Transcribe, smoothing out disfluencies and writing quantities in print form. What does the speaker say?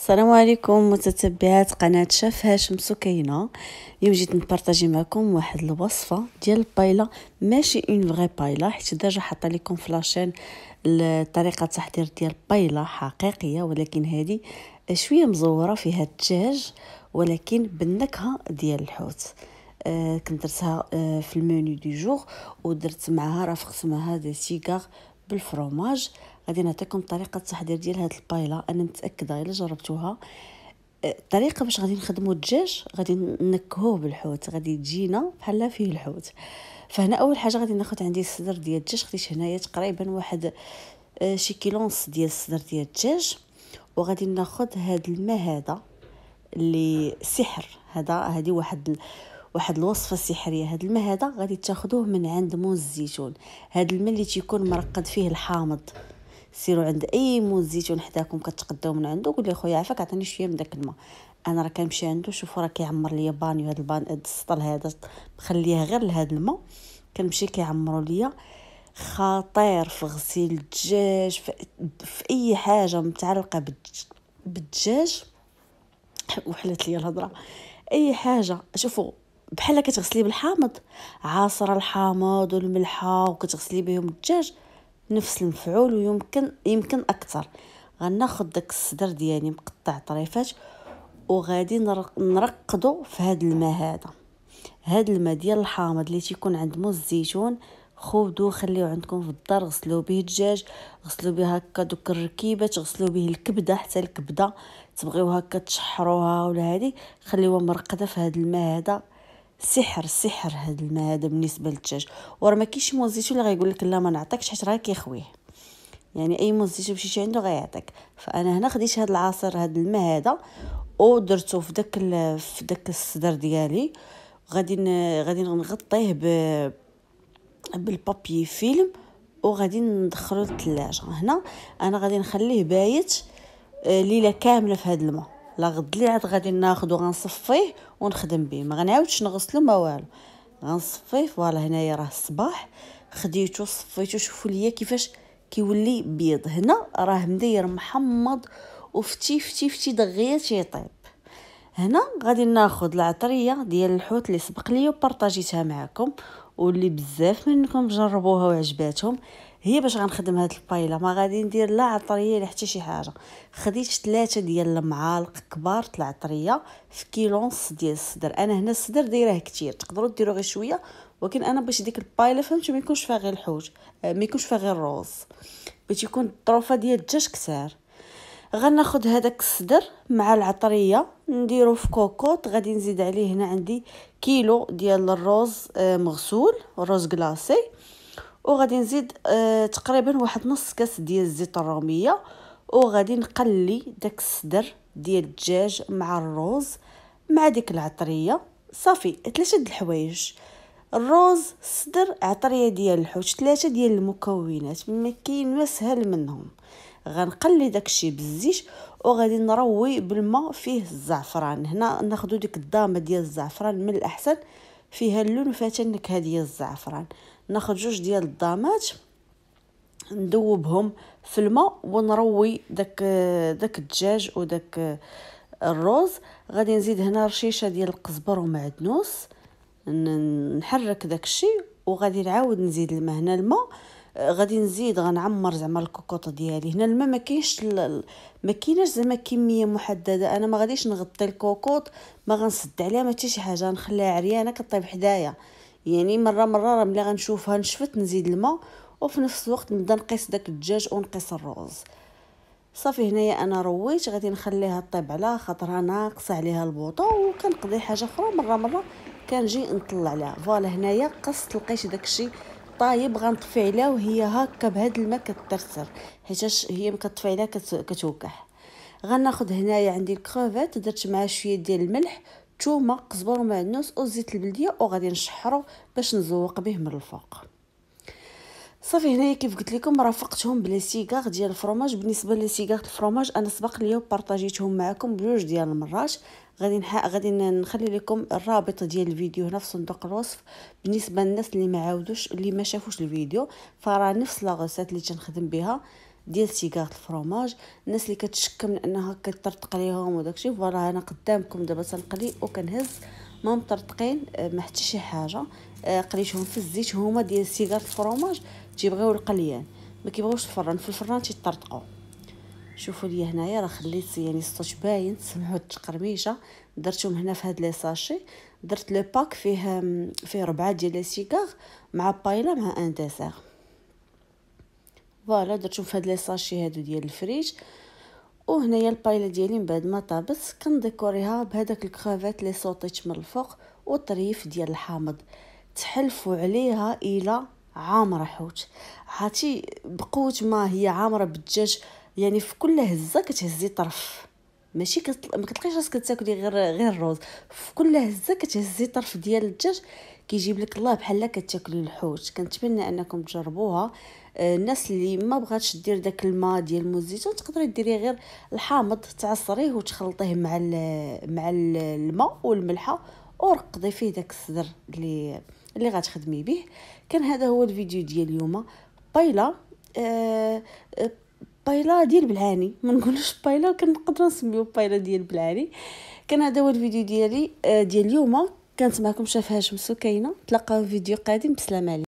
السلام عليكم متتبعات قناه شاف هاشم سكينه. اليوم جيت نبارطاجي معكم واحد الوصفه ديال البايله، ماشي اون فغي بايله، حيت ديجا حاطه لكم في لاشين طريقه تحضير ديال بايله حقيقيه، ولكن هذه شويه مزوره فيها الدجاج ولكن بالنكهه ديال الحوت. كنت درتها في المنيو دي جور، ودرت معها رافقت معها دي سيغار بالفرomage. غادي نعطيكم طريقه التحضير ديال هاد البايله، انا متاكده الا جربتوها الطريقه باش غادي نخدموا الدجاج غادي نكهوه بالحوت، غادي تجينا بحال فيه الحوت. فهنا اول حاجه غادي ناخذ عندي الصدر ديال الدجاج، خديت هنايا تقريبا واحد شي كيلو ونص ديال الصدر ديال الدجاج. وغادي ناخذ هاد الماء هذا اللي سحر، هذه واحد الوصفه سحريه. هاد الماء هذا غادي تاخذوه من عند موز الزيتون، هاد الماء اللي تيكون مرقد فيه الحامض. سيروا عند اي موز زيتون حداكم كتقداو من عنده، قول لي خويا عافاك عطيني شويه من داك الماء. انا راه كنمشي عنده، شوفوا راه كيعمر ليا بانيو، هاد السطل هذا مخليه غير لهاد الماء، كنمشي كيعمروا ليا. خطير في غسيل الدجاج، في اي حاجه متعلقه بالدجاج. وحلت ليا الهضره. اي حاجه شوفوا بحال كتغسلي بالحامض، عاصره الحامض والملحه وكتغسلي بهم الدجاج، نفس المفعول ويمكن اكثر. غناخذ داك الصدر ديالي مقطع طريفات، وغادي نرقدو في هذا الماء هذا الماء ديال الحامض اللي تيكون عند موز الزيتون. خذوه خليوه عندكم في الدار، غسلوا به الدجاج، غسلوا به هكا دوك الركيبات، غسلوا به الكبده، حتى الكبده تبغيو هكا تشحروها ولا هذه خليوها مرقده في هذا الماء هذا. سحر هذا الماء هذا بالنسبه للدجاج. وراه ما كاينش موز زيتون اللي غايقول لك لا ما نعطيكش، حيت راه كيخويه، يعني اي موز زيتون مشيتي عنده غيعطيك. فانا هنا خديت هذا العصير هذا الماء هذا ودرته في داك الصدر ديالي. غادي نغطيه بالبابي فيلم، وغادي ندخلو للثلاجه. هنا انا غادي نخليه بايت ليله كامله في هذا الماء. لا غد لي عاد غادي ناخذ وغنصفيه ونخدم به، ما غنعاودش نغسلو ما والو، غنصفيه. فوالا هنايا راه الصباح خديتو صفيتو، شوفوا ليا كيفاش كيولي بيض. هنا راه مدير محمض وفتي دغيا تيطيب. هنا غادي ناخذ العطريه ديال الحوت اللي سبق لي وبارطاجيتها معكم، واللي بزاف منكم جربوها وعجباتهم. هي باش غنخدم هاد البايله ما غادي ندير لا عطريه لا حتى شي حاجه. خديت 3 ديال المعالق كبار د العطريه في كيلو ونص ديال الصدر. انا هنا الصدر دايره كتير، تقدروا ديروا غير شويه، ولكن انا باش ديك البايله فهمتوا ما يكونش فيها غير الحوت، ما يكونش فيها غير الروز، باش يكون الطروفه ديال الدجاج كثار. غناخذ هذاك الصدر مع العطريه نديرو في كوكوط. غادي نزيد عليه هنا عندي كيلو ديال الروز مغسول، الروز كلاصي. وغادي نزيد تقريبا واحد نص كاس ديال الزيت الروميه. وغادي نقلي داك الصدر ديال الدجاج مع الروز مع ديك العطريه. صافي 3 د الحوايج، الروز، الصدر، عطريه ديال الحوت، 3 ديال المكونات ما كاين ما سهل منهم. غنقلي داكشي بالزيت، وغادي نروي بالماء فيه الزعفران. هنا ناخذ ديك الضامه ديال الزعفران من الاحسن، فيها اللون وفيها النكهه ديال الزعفران. ناخذ 2 ديال الضامات ندوبهم في الماء ونروي داك الدجاج وداك الروز. غادي نزيد هنا رشيشه ديال القزبر ومعدنوس، نحرك داكشي، وغادي نعاود نزيد الماء. هنا الماء غادي نزيد غنعمر زعما الكوكوط ديالي. هنا الماء ما كايناش زعما كميه محدده، انا ما غاديش نغطي الكوكوط، ما غنسد عليها ما حتى شي حاجه، نخليها عريانه كطيب حدايا. يعني مره راه ملي غنشوفها نشفت نزيد الماء، وفي نفس الوقت نبدا نقيس داك الدجاج ونقيس الروز. صافي هنايا انا رويت، غادي نخليها طيب على خاطرها ناقصه عليها البوطه، وكنقضي حاجه اخرى مره كنجي نطلع عليها. فوالا هنايا قصت لقيت داكشي طايب، غنطفي عليها وهي هكا بهذا الماء كترسر، حيت هي مكطفي عليها كتوكح. غناخذ هنايا عندي الكروفيت، درت معها شويه ديال الملح، ثومه، قزبر ومعدنوس وزيت البلديه، وغادي نشحرو باش نزوق به من الفوق. صافي هنايا كيف قلت لكم رافقتهم بلا سيغار ديال الفرomage. بالنسبه لسيغار الفرomage انا سبق لي وبارطاجيتهم معكم بجوج ديال المرات. غادي نخلي لكم الرابط ديال الفيديو هنا في صندوق الوصف. بالنسبه للناس اللي ما شافوش الفيديو، فراه نفس لاغوسات اللي تنخدم بها، ديال سيغار الفرomاج. الناس اللي كتشك من انها كتطرطق عليهم وداكشي، فوالا انا قدامكم دابا تنقلي وكنهز ما مطرطقين ما حتى شي حاجه. قليتهم في الزيت، هما ديال سيغار الفرomاج تيبغيو القليان، ما كيبغيوش الفران. في الفران تيطرطقوا. شوفوا لي هنايا راه خليت يعني الصوت باين، تسمعوا التقرميشه. درتهم هنا في هاد لي ساشي. درت لو باك فيه 4 ديال لي سيغار مع بايلا مع ان ديسير. فوالا درتهم في هاد لي ساشي هادو ديال الفريج. وهنايا البايلا ديالي من بعد ما طابت كنديكوريها بهذاك الكرافيت لي صوطيت من الفوق والطريف ديال الحامض. تحلفوا عليها الى عامره حوت. عرفتي بقوه ما هي عامره بالدجاج، يعني في كل هزه كتهزي طرف، ماشي ما كتلقيش راسك كتاكلي غير الروز. في كل هزه كتهزي طرف ديال الدجاج كيجيب لك الله بحال كتاكلي الحوت. كنتمنى انكم تجربوها. الناس اللي ما بغاتش دير داك الماء ديال الموزيتون تقدري ديري غير الحامض، تعصريه وتخلطيه مع الماء والملحه ورقدي فيه داك الصدر اللي غتخدمي به. كان هذا هو الفيديو ديال اليوم. بايلا بايلا ديال بلعاني، ما نقولوش بايلا، كنقدروا نسميو بايلا ديال بلعاني. كان هذا هو الفيديو ديالي ديال اليوم. كانت معكم شاف هاشم سكينه. تلاقاو في فيديو قادم. بسلامه.